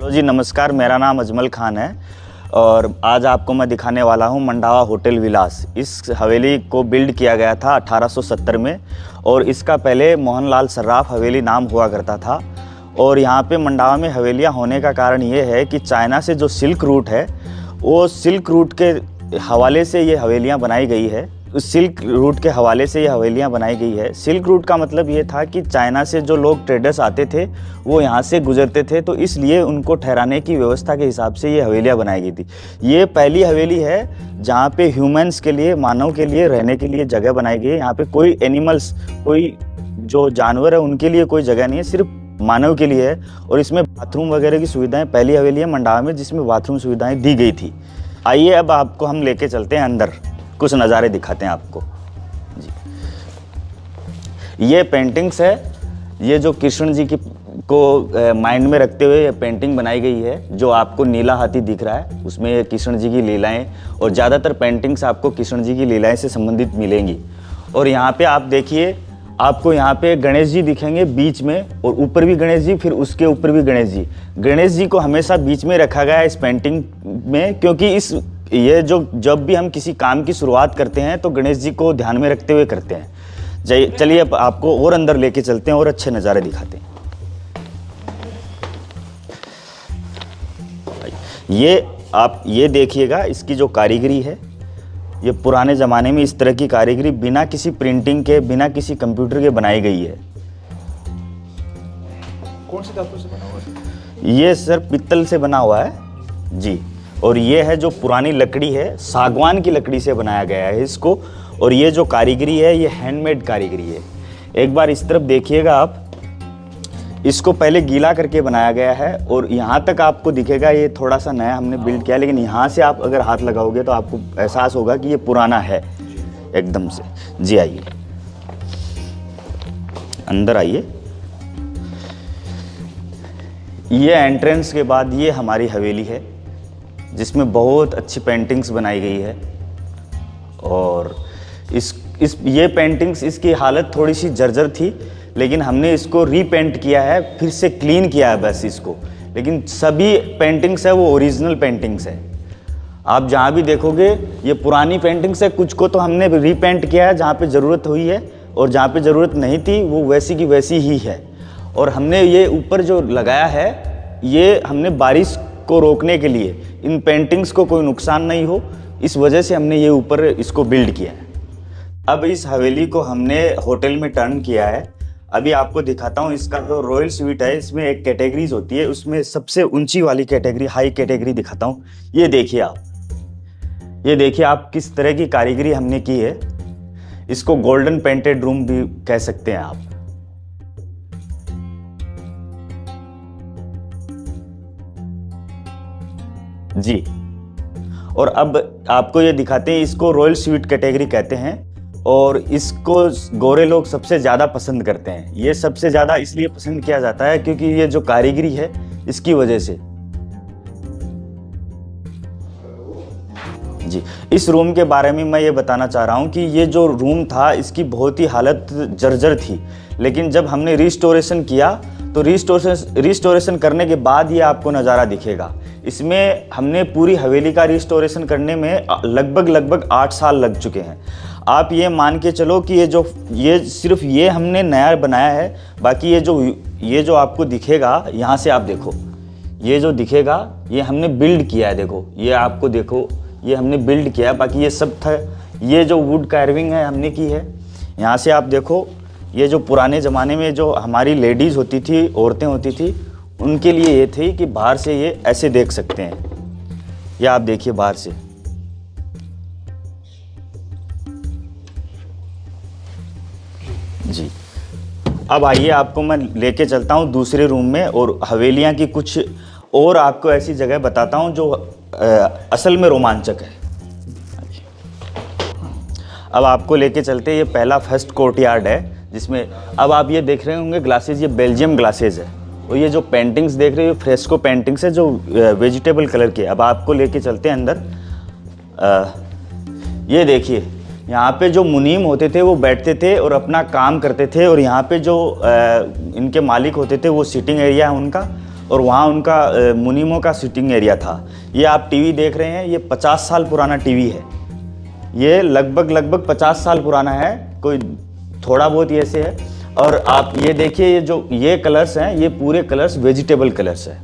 Hello जी, नमस्कार। मेरा नाम अजमल खान है और आज आपको मैं दिखाने वाला हूं मंडावा होटल विलास। इस हवेली को बिल्ड किया गया था 1870 में और इसका पहले मोहनलाल सर्राफ हवेली नाम हुआ करता था। और यहाँ पे मंडावा में हवेलियाँ होने का कारण ये है कि चाइना से जो सिल्क रूट है, वो सिल्क रूट के हवाले से ये हवेलियाँ बनाई गई है। उस सिल्क रूट के हवाले से ये हवेलियाँ बनाई गई है। सिल्क रूट का मतलब ये था कि चाइना से जो लोग ट्रेडर्स आते थे वो यहाँ से गुजरते थे, तो इसलिए उनको ठहराने की व्यवस्था के हिसाब से ये हवेलियाँ बनाई गई थी। ये पहली हवेली है जहाँ पे ह्यूमंस के लिए, मानव के लिए रहने के लिए जगह बनाई गई है। यहाँ पे कोई एनिमल्स, कोई जो जानवर है उनके लिए कोई जगह नहीं है, सिर्फ मानव के लिए है। और इसमें बाथरूम वगैरह की सुविधाएं, पहली हवेली है मंडावा में जिसमें बाथरूम सुविधाएं दी गई थी। आइए अब आपको हम लेके चलते हैं अंदर, कुछ नज़ारे दिखाते हैं आपको जी। ये पेंटिंग्स है, ये जो कृष्ण जी की को माइंड में रखते हुए ये पेंटिंग बनाई गई है। जो आपको नीला हाथी दिख रहा है उसमें ये कृष्ण जी की लीलाएं, और ज़्यादातर पेंटिंग्स आपको कृष्ण जी की लीलाएं से संबंधित मिलेंगी। और यहाँ पे आप देखिए, आपको यहाँ पे गणेश जी दिखेंगे बीच में, और ऊपर भी गणेश जी, फिर उसके ऊपर भी गणेश जी। गणेश जी को हमेशा बीच में रखा गया है इस पेंटिंग में, क्योंकि ये जो जब भी हम किसी काम की शुरुआत करते हैं तो गणेश जी को ध्यान में रखते हुए करते हैं। चलिए अब आपको और अंदर लेके चलते हैं और अच्छे नज़ारे दिखाते हैं। आप ये देखिएगा, इसकी जो कारीगरी है, ये पुराने ज़माने में इस तरह की कारीगरी बिना किसी प्रिंटिंग के, बिना किसी कंप्यूटर के बनाई गई है। कौन सी धातु से बना हुआ है? ये सर पित्तल से बना हुआ है जी। और ये है जो पुरानी लकड़ी है, सागवान की लकड़ी से बनाया गया है इसको। और ये जो कारीगरी है ये हैंडमेड कारीगरी है। एक बार इस तरफ देखिएगा आप, इसको पहले गीला करके बनाया गया है और यहाँ तक आपको दिखेगा ये थोड़ा सा नया हमने बिल्ड किया, लेकिन यहाँ से आप अगर हाथ लगाओगे तो आपको एहसास होगा कि ये पुराना है एकदम से जी। आइए अंदर आइए। ये एंट्रेंस के बाद ये हमारी हवेली है जिसमें बहुत अच्छी पेंटिंग्स बनाई गई है। और ये पेंटिंग्स, इसकी हालत थोड़ी सी जर्जर थी, लेकिन हमने इसको रीपेंट किया है, फिर से क्लीन किया है बस इसको। लेकिन सभी पेंटिंग्स है वो ओरिजिनल पेंटिंग्स है। आप जहाँ भी देखोगे ये पुरानी पेंटिंग्स है, कुछ को तो हमने रीपेंट किया है जहाँ पे ज़रूरत हुई है, और जहाँ पे ज़रूरत नहीं थी वो वैसी की वैसी ही है। और हमने ये ऊपर जो लगाया है, ये हमने बारिश को रोकने के लिए, इन पेंटिंग्स को कोई नुकसान नहीं हो, इस वजह से हमने ये ऊपर इसको बिल्ड किया है। अब इस हवेली को हमने होटल में टर्न किया है। अभी आपको दिखाता हूँ इसका जो रॉयल स्वीट है, इसमें एक कैटेगरीज होती है, उसमें सबसे ऊंची वाली कैटेगरी, हाई कैटेगरी दिखाता हूँ। ये देखिए आप, ये देखिए आप किस तरह की कारीगरी हमने की है। इसको गोल्डन पेंटेड रूम भी कह सकते हैं आप। जी। और अब आपको ये दिखाते हैं, इसको रॉयल स्वीट कैटेगरी कहते हैं और इसको गोरे लोग सबसे ज़्यादा पसंद करते हैं। ये सबसे ज़्यादा इसलिए पसंद किया जाता है क्योंकि ये जो कारीगरी है इसकी वजह से जी। इस रूम के बारे में मैं ये बताना चाह रहा हूँ कि ये जो रूम था इसकी बहुत ही हालत जर्जर थी, लेकिन जब हमने रिस्टोरेशन किया तो रिस्टोरेशन करने के बाद ये आपको नज़ारा दिखेगा। इसमें हमने पूरी हवेली का रिस्टोरेशन करने में लगभग 8 साल लग चुके हैं। आप ये मान के चलो कि ये सिर्फ ये हमने नया बनाया है, बाकी ये जो आपको दिखेगा, यहाँ से आप देखो, ये जो दिखेगा ये हमने बिल्ड किया है। देखो ये आपको, देखो ये हमने बिल्ड किया है, बाकी ये सब था। ये जो वुड कार्विंग है हमने की है। यहाँ से आप देखो, ये जो पुराने ज़माने में जो हमारी लेडीज़ होती थी, औरतें होती थी, उनके लिए ये थी कि बाहर से ये ऐसे देख सकते हैं। ये आप देखिए बाहर से जी। अब आइए आपको मैं लेके चलता हूँ दूसरे रूम में और हवेलियाँ की कुछ और आपको ऐसी जगह बताता हूँ जो असल में रोमांचक है। अब आपको लेके चलते, ये पहला फर्स्ट कोर्टयार्ड है जिसमें अब आप ये देख रहे होंगे ग्लासेस, ये बेल्जियम ग्लासेस है। और ये जो पेंटिंग्स देख रहे हो फ्रेस्को पेंटिंग्स है जो वेजिटेबल कलर के। अब आपको लेके चलते हैं अंदर। ये देखिए, यहाँ पे जो मुनीम होते थे वो बैठते थे और अपना काम करते थे, और यहाँ पे जो इनके मालिक होते थे वो सिटिंग एरिया है उनका, और वहाँ उनका मुनीमो का सिटिंग एरिया था। ये आप टीवी देख रहे हैं, ये 50 साल पुराना टीवी है। ये लगभग 50 साल पुराना है, कोई थोड़ा बहुत ही ऐसे है। और आप ये देखिए, ये जो ये कलर्स हैं, ये पूरे कलर्स वेजिटेबल कलर्स है,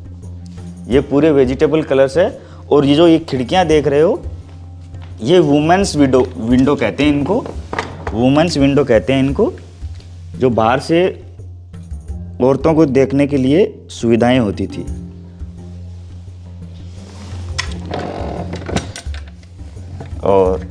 ये पूरे वेजिटेबल कलर्स है। और ये जो ये खिड़कियाँ देख रहे हो, ये वुमेंस विंडो कहते हैं इनको, वुमेंस विंडो कहते हैं इनको, जो बाहर से औरतों को देखने के लिए सुविधाएं होती थी। और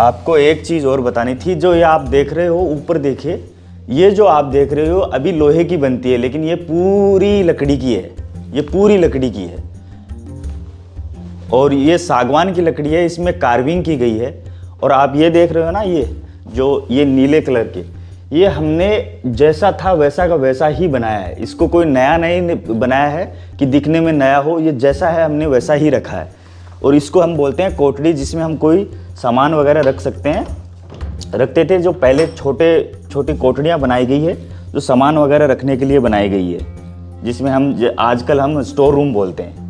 आपको एक चीज़ और बतानी थी, जो ये आप देख रहे हो ऊपर देखिए, ये जो आप देख रहे हो अभी लोहे की बनती है, लेकिन ये पूरी लकड़ी की है, ये पूरी लकड़ी की है। और ये सागवान की लकड़ी है, इसमें कार्विंग की गई है। और आप ये देख रहे हो ना, ये जो ये नीले कलर के, ये हमने जैसा था वैसा का वैसा ही बनाया है। इसको कोई नया नहीं बनाया है कि दिखने में नया हो, ये जैसा है हमने वैसा ही रखा है। और इसको हम बोलते हैं कोठड़ी, जिसमें हम कोई सामान वगैरह रख सकते हैं, रखते थे। जो पहले छोटी कोठड़ियाँ बनाई गई है, जो सामान वगैरह रखने के लिए बनाई गई है, जिसमें हम आजकल हम स्टोर रूम बोलते हैं।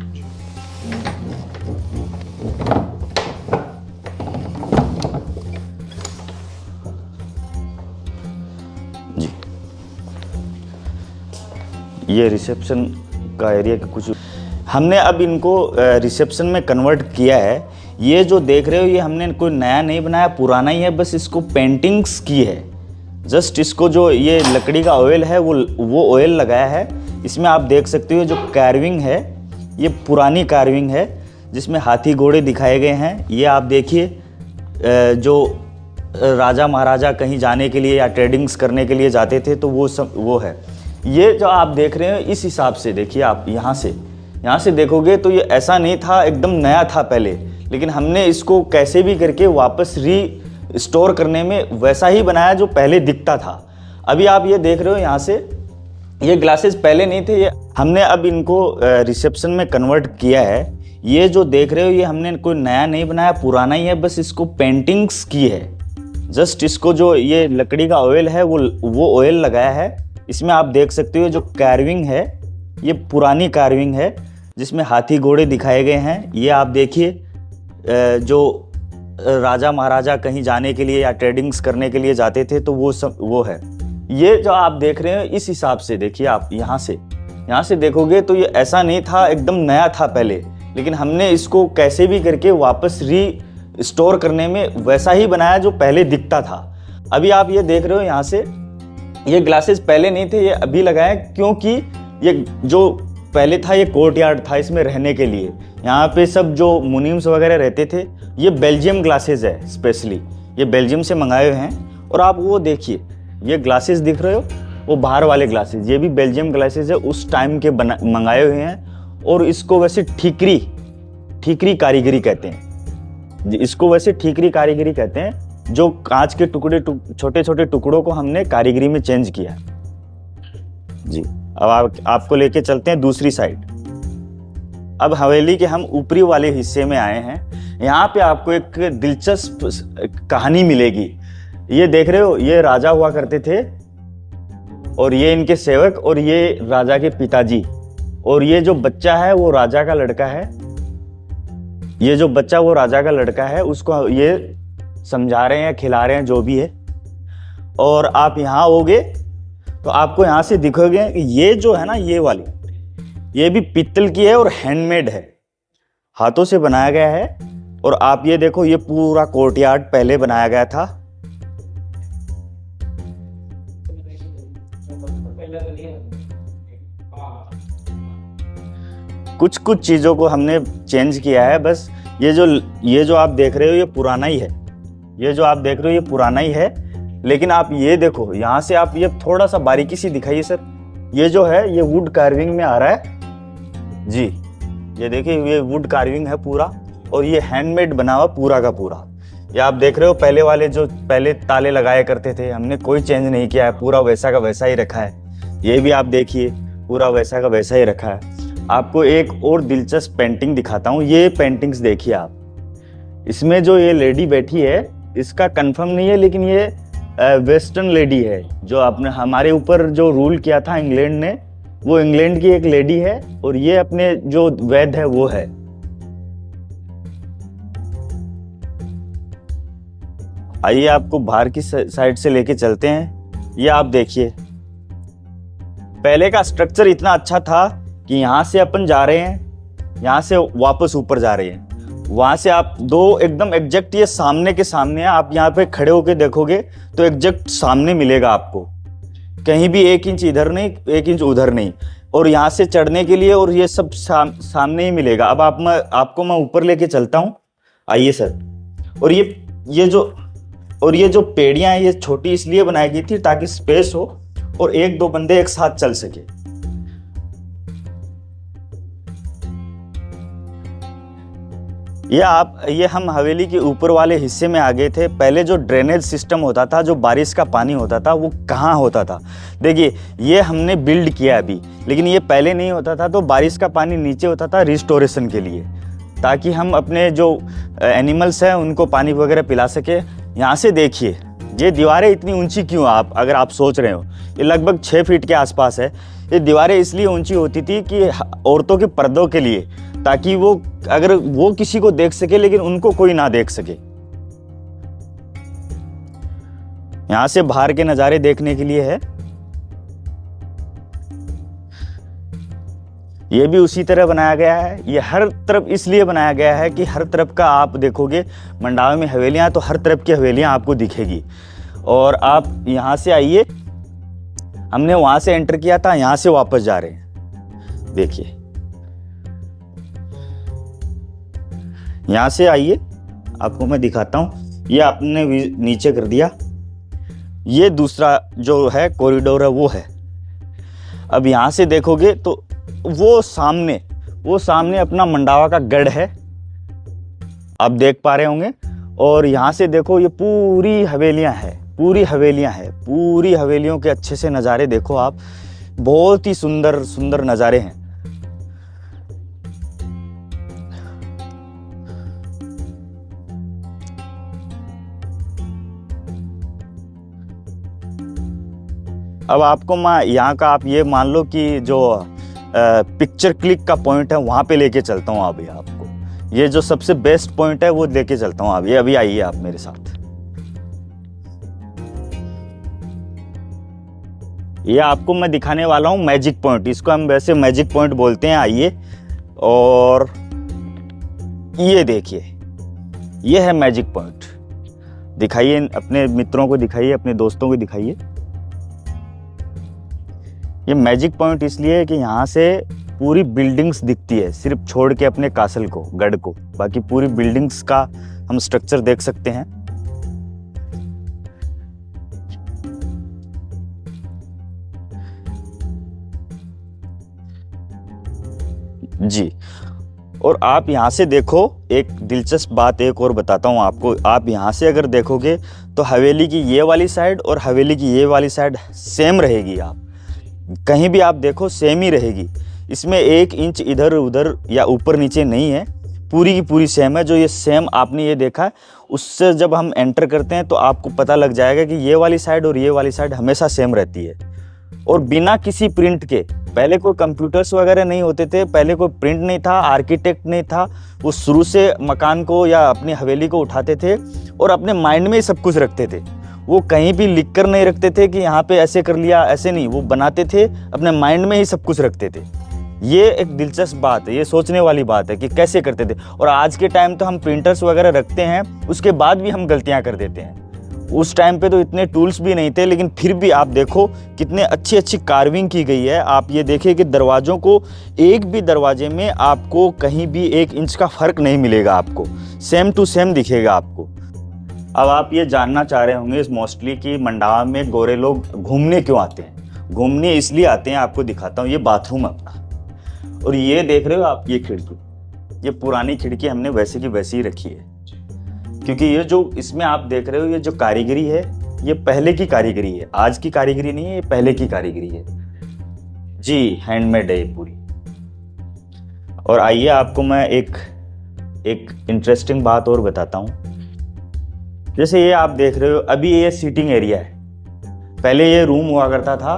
जी, ये रिसेप्शन का एरिया का कुछ हमने अब इनको रिसेप्शन में कन्वर्ट किया है। ये जो देख रहे हो, ये हमने कोई नया नहीं बनाया, पुराना ही है, बस इसको पेंटिंग्स की है। जस्ट इसको जो ये लकड़ी का ऑयल है वो ऑयल लगाया है। इसमें आप देख सकते हो जो कार्विंग है, ये पुरानी कार्विंग है, जिसमें हाथी घोड़े दिखाए गए हैं। ये आप देखिए, जो राजा महाराजा कहीं जाने के लिए या ट्रेडिंग्स करने के लिए जाते थे, तो वो सब वो है। ये जो आप देख रहे हो, इस हिसाब से देखिए, आप यहाँ से देखोगे तो ये ऐसा नहीं था, एकदम नया था पहले, लेकिन हमने इसको कैसे भी करके वापस स्टोर करने में वैसा ही बनाया जो पहले दिखता था। अभी आप ये देख रहे हो, यहाँ से ये ग्लासेस पहले नहीं थे, ये हमने अब इनको रिसेप्शन में कन्वर्ट किया है। ये जो देख रहे हो, ये हमने कोई नया नहीं बनाया, पुराना ही है, बस इसको पेंटिंग्स की है। जस्ट इसको जो ये लकड़ी का ऑयल है वो ऑयल लगाया है। इसमें आप देख सकते हो जो कार्विंग है, ये पुरानी कार्विंग है, जिसमें हाथी घोड़े दिखाए गए हैं। ये आप देखिए, जो राजा महाराजा कहीं जाने के लिए या ट्रेडिंग्स करने के लिए जाते थे, तो वो सब वो है। ये जो आप देख रहे हो, इस हिसाब से देखिए, आप यहाँ से देखोगे तो ये ऐसा नहीं था, एकदम नया था पहले, लेकिन हमने इसको कैसे भी करके वापस स्टोर करने में वैसा ही बनाया जो पहले दिखता था। अभी आप ये देख रहे हो, यहाँ से ये ग्लासेस पहले नहीं थे, ये अभी लगाए, क्योंकि ये जो पहले था ये कोर्टयार्ड था इसमें रहने के लिए। यहाँ पे सब जो मुनीम्स वगैरह रहते थे, ये बेल्जियम ग्लासेस है, स्पेशली ये बेल्जियम से मंगाए हुए हैं। और आप वो देखिए, ये ग्लासेस दिख रहे हो, वो बाहर वाले ग्लासेस, ये भी बेल्जियम ग्लासेस है, उस टाइम के मंगाए हुए हैं। और इसको वैसे ठीकरी कारीगरी कहते हैं, इसको वैसे ठीकरी कारीगरी कहते हैं, जो कांच के टुकड़े छोटे छोटे टुकड़ों को हमने कारीगरी में चेंज किया जी। अब आपको लेके चलते हैं दूसरी साइड। अब हवेली के हम ऊपरी वाले हिस्से में आए हैं। यहाँ पे आपको एक दिलचस्प कहानी मिलेगी। ये देख रहे हो, ये राजा हुआ करते थे, और ये इनके सेवक, और ये राजा के पिताजी, और ये जो बच्चा है वो राजा का लड़का है। ये जो बच्चा वो राजा का लड़का है, उसको ये समझा रहे हैं, खिला रहे हैं, जो भी है। और आप यहाँ आओगे तो आपको यहाँ से दिखोगे, ये जो है ना, ये वाली, ये भी पित्तल की है और हैंडमेड है, हाथों से बनाया गया है। और आप ये देखो, ये पूरा कोर्टयार्ड पहले बनाया गया था। कुछ चीजों को हमने चेंज किया है बस। ये जो आप देख रहे हो, ये पुराना ही है, ये जो आप देख रहे हो, ये पुराना ही है। लेकिन आप ये देखो, यहाँ से आप ये थोड़ा सा बारीकी सी दिखाइए सर। ये जो है, ये वुड कार्विंग में आ रहा है जी। ये देखिए, ये वुड कार्विंग है पूरा, और ये हैंडमेड बना हुआ पूरा का पूरा। ये आप देख रहे हो, पहले वाले जो पहले ताले लगाया करते थे, हमने कोई चेंज नहीं किया है, पूरा वैसा का वैसा ही रखा है। ये भी आप देखिए, पूरा वैसा का वैसा ही रखा है। आपको एक और दिलचस्प पेंटिंग दिखाता हूँ। ये पेंटिंग्स देखिए आप, इसमें जो ये लेडी बैठी है, इसका कंफर्म नहीं है, लेकिन ये वेस्टर्न लेडी है, जो आपने हमारे ऊपर जो रूल किया था इंग्लैंड ने, वो इंग्लैंड की एक लेडी है और ये अपने जो वैद्य है वो है। आइए आपको बाहर की साइड से लेके चलते हैं। ये आप देखिए, पहले का स्ट्रक्चर इतना अच्छा था कि यहाँ से अपन जा रहे हैं, यहाँ से वापस ऊपर जा रहे हैं, वहां से आप दो एकदम एग्जैक्ट ये सामने के सामने है। आप यहाँ पे खड़े होके देखोगे तो एग्जैक्ट सामने मिलेगा आपको, कहीं भी 1 इंच इधर नहीं 1 इंच उधर नहीं। और यहाँ से चढ़ने के लिए और ये सब सामने ही मिलेगा। अब आपको मैं ऊपर लेके चलता हूँ, आइए सर। और ये जो पेड़ियाँ हैं ये छोटी इसलिए बनाई गई थी ताकि स्पेस हो और 1-2 बंदे एक साथ चल सके। ये हम हवेली के ऊपर वाले हिस्से में आ गए थे। पहले जो ड्रेनेज सिस्टम होता था, जो बारिश का पानी होता था, वो कहाँ होता था? देखिए, ये हमने बिल्ड किया अभी, लेकिन ये पहले नहीं होता था। तो बारिश का पानी नीचे होता था रिस्टोरेशन के लिए, ताकि हम अपने जो एनिमल्स हैं उनको पानी वगैरह पिला सके। यहाँ से देखिए, ये दीवारें इतनी ऊंची क्यों? अगर आप सोच रहे हो, ये लगभग 6 फीट के आसपास है। ये दीवारें इसलिए ऊंची होती थी कि औरतों के पर्दों के लिए, ताकि अगर वो किसी को देख सके लेकिन उनको कोई ना देख सके। यहां से बाहर के नज़ारे देखने के लिए है। ये भी उसी तरह बनाया गया है। ये हर तरफ इसलिए बनाया गया है कि हर तरफ का आप देखोगे मंडावे में हवेलियां, तो हर तरफ की हवेलियां आपको दिखेगी। और आप यहां से आइए, हमने वहां से एंटर किया था, यहां से वापस जा रहे हैं। देखिए, यहां से आइए, आपको मैं दिखाता हूं। ये आपने नीचे कर दिया। ये दूसरा जो है कॉरिडोर है वो है। अब यहां से देखोगे तो वो सामने अपना मंडावा का गढ़ है, आप देख पा रहे होंगे। और यहां से देखो, ये पूरी हवेलियां हैं, पूरी हवेलियों के अच्छे से नज़ारे देखो आप। बहुत ही सुंदर सुंदर नज़ारे हैं। अब आपको मैं यहाँ का, आप ये मान लो कि जो पिक्चर क्लिक का पॉइंट है वहाँ पे लेके चलता हूँ। अभी आपको ये जो सबसे बेस्ट पॉइंट है वो लेके चलता हूँ। अभी आइए आप मेरे साथ। ये आपको मैं दिखाने वाला हूँ मैजिक पॉइंट। इसको हम वैसे मैजिक पॉइंट बोलते हैं। आइए, और ये देखिए, ये है मैजिक पॉइंट। दिखाइए, अपने मित्रों को दिखाइए, अपने दोस्तों को दिखाइए। ये मैजिक पॉइंट इसलिए है कि यहाँ से पूरी बिल्डिंग्स दिखती है, सिर्फ छोड़ के अपने कासल को, गढ़ को। बाकी पूरी बिल्डिंग्स का हम स्ट्रक्चर देख सकते हैं। जी, और आप यहाँ से देखो, एक दिलचस्प बात एक और बताता हूँ आपको। आप यहाँ से अगर देखोगे तो हवेली की ये वाली साइड और हवेली की ये वाली साइड सेम रहेगी। आप कहीं भी आप देखो सेम ही रहेगी। इसमें 1 इंच इधर उधर या ऊपर नीचे नहीं है, पूरी की पूरी सेम है। जो ये सेम आपने ये देखा है, उससे जब हम एंटर करते हैं तो आपको पता लग जाएगा कि ये वाली साइड और ये वाली साइड हमेशा सेम रहती है। और बिना किसी प्रिंट के, पहले कोई कंप्यूटर्स वगैरह नहीं होते थे, पहले कोई प्रिंट नहीं था, आर्किटेक्ट नहीं था। वो शुरू से मकान को या अपनी हवेली को उठाते थे और अपने माइंड में ही सब कुछ रखते थे। वो कहीं भी लिख कर नहीं रखते थे कि यहाँ पे ऐसे कर लिया, ऐसे नहीं। वो बनाते थे, अपने माइंड में ही सब कुछ रखते थे। ये एक दिलचस्प बात है, ये सोचने वाली बात है कि कैसे करते थे। और आज के टाइम तो हम प्रिंटर्स वगैरह रखते हैं, उसके बाद भी हम गलतियाँ कर देते हैं। उस टाइम पे तो इतने टूल्स भी नहीं थे, लेकिन फिर भी आप देखो कितने अच्छी अच्छी कार्विंग की गई है। आप ये देखिए कि दरवाज़ों को, एक भी दरवाजे में आपको कहीं भी 1 इंच का फ़र्क नहीं मिलेगा, आपको सेम टू सेम दिखेगा आपको। अब आप ये जानना चाह रहे होंगे मोस्टली कि मंडावा में गोरे लोग घूमने क्यों आते हैं। घूमने इसलिए आते हैं, आपको दिखाता हूँ। ये बाथरूम अपना, और ये देख रहे हो आप, ये खिड़की, ये पुरानी खिड़की हमने वैसे की वैसी ही रखी है, क्योंकि ये जो इसमें आप देख रहे हो, ये जो कारीगरी है, ये पहले की कारीगरी है, आज की कारीगरी नहीं है, ये पहले की कारीगरी है जी, हैंडमेड है ये पूरी। और आइए आपको मैं एक इंटरेस्टिंग बात और बताता हूँ। जैसे ये आप देख रहे हो, अभी ये सीटिंग एरिया है। पहले ये रूम हुआ करता था,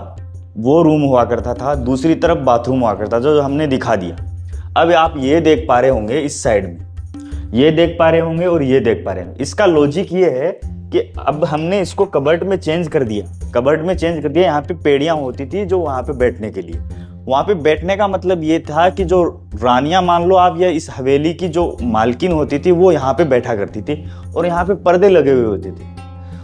वो रूम हुआ करता था, दूसरी तरफ बाथरूम हुआ करता था, जो हमने दिखा दिया। अब आप ये देख पा रहे होंगे इस साइड में, ये देख पा रहे होंगे और ये देख पा रहे होंगे। इसका लॉजिक ये है कि अब हमने इसको कबर्ड में चेंज कर दिया, कबर्ड में चेंज कर दिया। यहाँ पे पेड़ियाँ होती थी जो वहाँ पे बैठने के लिए, वहाँ पे बैठने का मतलब ये था कि जो रानियाँ मान लो आप, या इस हवेली की जो मालकिन होती थी, वो यहाँ पे बैठा करती थी और यहाँ पे पर्दे लगे हुए होते थे।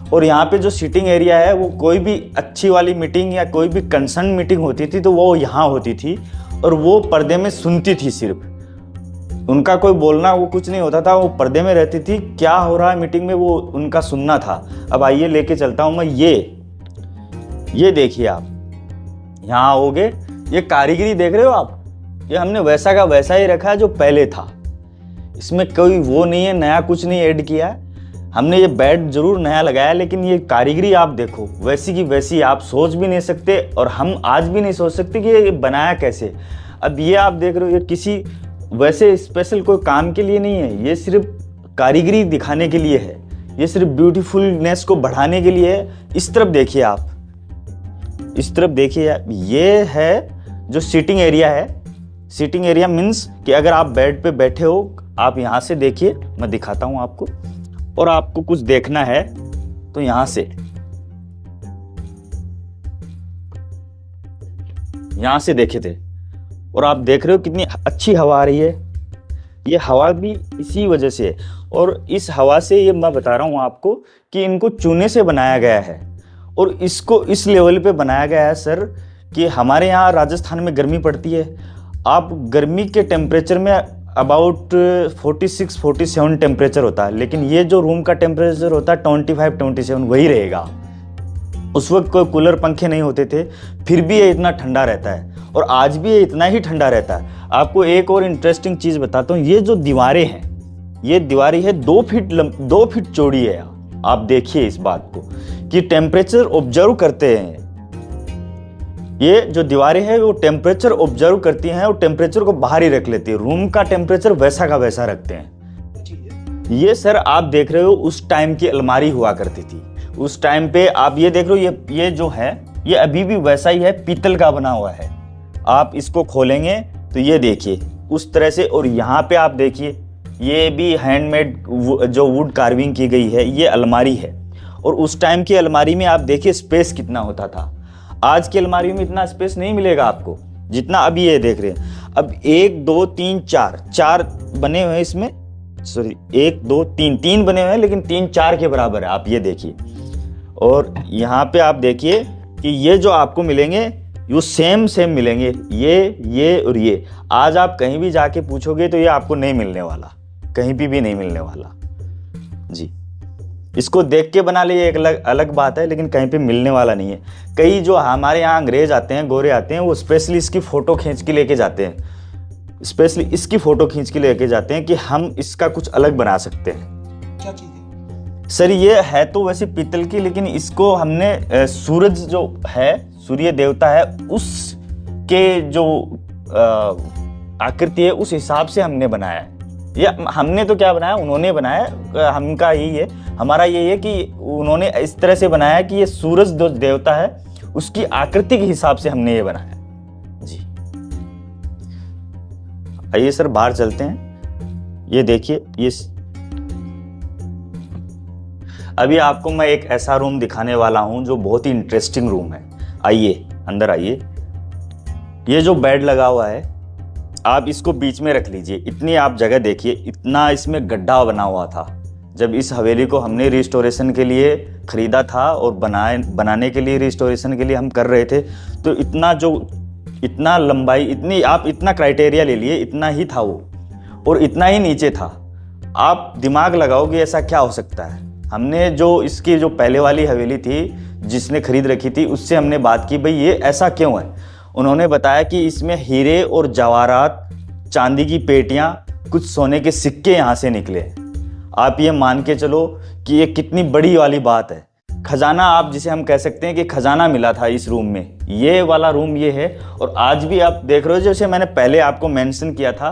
और यहाँ पे जो सीटिंग एरिया है, वो कोई भी अच्छी वाली मीटिंग या कोई भी कंसर्न मीटिंग होती थी तो वो यहाँ होती थी और वो पर्दे में सुनती थी। सिर्फ उनका कोई बोलना वो कुछ नहीं होता था, वो पर्दे में रहती थी, क्या हो रहा है मीटिंग में वो उनका सुनना था। अब आइए लेके चलता हूँ मैं। ये देखिए आप, यहाँ आओगे, ये कारीगरी देख रहे हो आप, ये हमने वैसा का वैसा ही रखा है जो पहले था। इसमें कोई वो नहीं है, नया कुछ नहीं ऐड किया है हमने। ये बेड जरूर नया लगाया, लेकिन ये कारीगरी आप देखो, वैसी की वैसी। आप सोच भी नहीं सकते और हम आज भी नहीं सोच सकते कि ये बनाया कैसे। अब ये आप देख रहे हो, ये किसी वैसे स्पेशल कोई काम के लिए नहीं है, ये सिर्फ कारीगरी दिखाने के लिए है, ये सिर्फ ब्यूटीफुलनेस को बढ़ाने के लिए है। इस तरफ देखिए आप, इस तरफ देखिए आप, ये है जो सीटिंग एरिया है। सीटिंग एरिया मीन्स कि अगर आप बेड पे बैठे हो, आप यहाँ से देखिए, मैं दिखाता हूँ आपको, और आपको कुछ देखना है तो यहाँ से देखे थे, और आप देख रहे हो कितनी अच्छी हवा आ रही है। ये हवा भी इसी वजह से है, और इस हवा से ये मैं बता रहा हूँ आपको कि इनको चूने से बनाया गया है, और इसको इस लेवल पे बनाया गया है सर कि हमारे यहाँ राजस्थान में गर्मी पड़ती है। आप गर्मी के टेम्परेचर में अबाउट 46-47 टेम्परेचर होता है, लेकिन ये जो रूम का टेम्परेचर होता है 25-27 वही रहेगा। उस वक्त कोई कूलर पंखे नहीं होते थे, फिर भी ये इतना ठंडा रहता है, और आज भी ये इतना ही ठंडा रहता है। आपको एक और इंटरेस्टिंग चीज़ बताता हूँ, ये जो दीवारें हैं, ये दीवारें है 2 फीट चौड़ी है। आप देखिए इस बात को कि टेम्परेचर ऑब्जर्व करते हैं। ये जो दीवारें हैं वो टेम्परेचर ऑब्जर्व करती हैं और टेम्परेचर को बाहर ही रख लेती है, रूम का टेम्परेचर वैसा का वैसा रखते हैं। ये सर आप देख रहे हो उस टाइम की अलमारी हुआ करती थी। उस टाइम पे आप ये देख रहे हो, ये जो है ये अभी भी वैसा ही है, पीतल का बना हुआ है। आप इसको खोलेंगे तो ये देखिए उस तरह से, और यहाँ पे आप देखिए ये भी हैंडमेड जो वुड कार्विंग की गई है, ये अलमारी है। और उस टाइम की अलमारी में आप देखिए स्पेस कितना होता था। आज की अलमारी में इतना स्पेस नहीं मिलेगा आपको जितना अभी ये देख रहे हैं। अब 1 2 3 4 बने हुए हैं इसमें, सॉरी 1 2 3 बने हुए हैं, लेकिन 3 4 के बराबर है। आप ये देखिए, और यहाँ पे आप देखिए कि ये जो आपको मिलेंगे ये सेम मिलेंगे, ये और ये। आज आप कहीं भी जाके पूछोगे तो ये आपको नहीं मिलने वाला, कहीं भी नहीं मिलने वाला जी। इसको देख के बना लिए एक अलग बात है, लेकिन कहीं पे मिलने वाला नहीं है। कई जो हमारे यहाँ अंग्रेज आते हैं, गोरे आते हैं, वो स्पेशली इसकी फ़ोटो खींच के लेके जाते हैं, स्पेशली इसकी फ़ोटो खींच के लेके जाते हैं कि हम इसका कुछ अलग बना सकते हैं। क्या चीज़ है सर? ये है तो वैसे पीतल की, लेकिन इसको हमने सूरज जो है, सूर्य देवता है, उसके जो आकृति है उस हिसाब से हमने बनाया है। या हमने तो क्या बनाया, उन्होंने बनाया। हमका यही है, हमारा यही है कि उन्होंने इस तरह से बनाया कि ये सूरज जो देवता है उसकी आकृति के हिसाब से हमने ये बनाया जी। आइए सर बाहर चलते हैं। ये देखिए, ये अभी आपको मैं एक ऐसा रूम दिखाने वाला हूं जो बहुत ही इंटरेस्टिंग रूम है। आइए अंदर आइए। ये जो बेड लगा हुआ है, आप इसको बीच में रख लीजिए। इतनी आप जगह देखिए, इतना इसमें गड्ढा बना हुआ था। जब इस हवेली को हमने रिस्टोरेशन के लिए ख़रीदा था और बनाने के लिए, रिस्टोरेशन के लिए हम कर रहे थे, तो इतना लंबाई, इतना क्राइटेरिया ले लिए, इतना ही था वो, और इतना ही नीचे था। आप दिमाग लगाओगे ऐसा क्या हो सकता है। हमने जो इसकी जो पहले वाली हवेली थी जिसने खरीद रखी थी, उससे हमने बात की, भाई ये ऐसा क्यों है। उन्होंने बताया कि इसमें हीरे और जवाहरात, चांदी की पेटियां, कुछ सोने के सिक्के यहाँ से निकले। आप ये मान के चलो कि ये कितनी बड़ी वाली बात है। खजाना, आप जिसे हम कह सकते हैं कि खजाना मिला था इस रूम में। ये वाला रूम ये है, और आज भी आप देख रहे हो, जैसे मैंने पहले आपको मेंशन किया था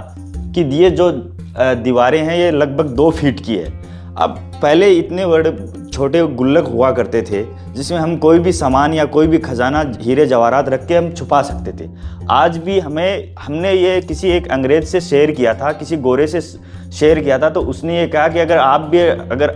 कि ये जो दीवारें हैं ये लगभग 2 फीट की है। अब पहले इतने बड़े छोटे गुल्लक हुआ करते थे जिसमें हम कोई भी सामान या कोई भी खजाना हीरे जवाहरात रख के हम छुपा सकते थे। आज भी हमने ये किसी एक अंग्रेज से शेयर किया था, किसी गोरे से शेयर किया था, तो उसने ये कहा कि अगर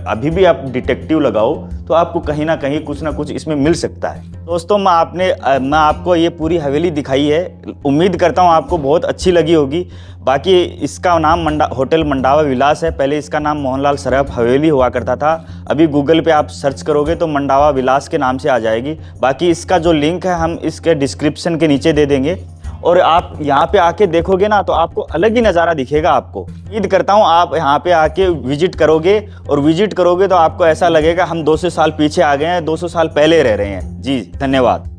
अभी भी आप डिटेक्टिव लगाओ तो आपको कहीं ना कहीं कुछ ना कुछ इसमें मिल सकता है। दोस्तों मैं आपको ये पूरी हवेली दिखाई है, उम्मीद करता हूँ आपको बहुत अच्छी लगी होगी। बाकी इसका नाम होटल मंडावा विलास है। पहले इसका नाम मोहनलाल सराफ हवेली हुआ करता था। अभी गूगल पे आप सर्च करोगे तो मंडावा विलास के नाम से आ जाएगी। बाकी इसका जो लिंक है हम इसके डिस्क्रिप्शन के नीचे दे देंगे, और आप यहाँ पे आके देखोगे ना तो आपको अलग ही नज़ारा दिखेगा। आपको उम्मीद करता हूँ आप यहाँ पे आके विजिट करोगे, और विजिट करोगे तो आपको ऐसा लगेगा हम 200 साल पीछे आ गए हैं, 200 साल पहले रह रहे हैं। जी धन्यवाद।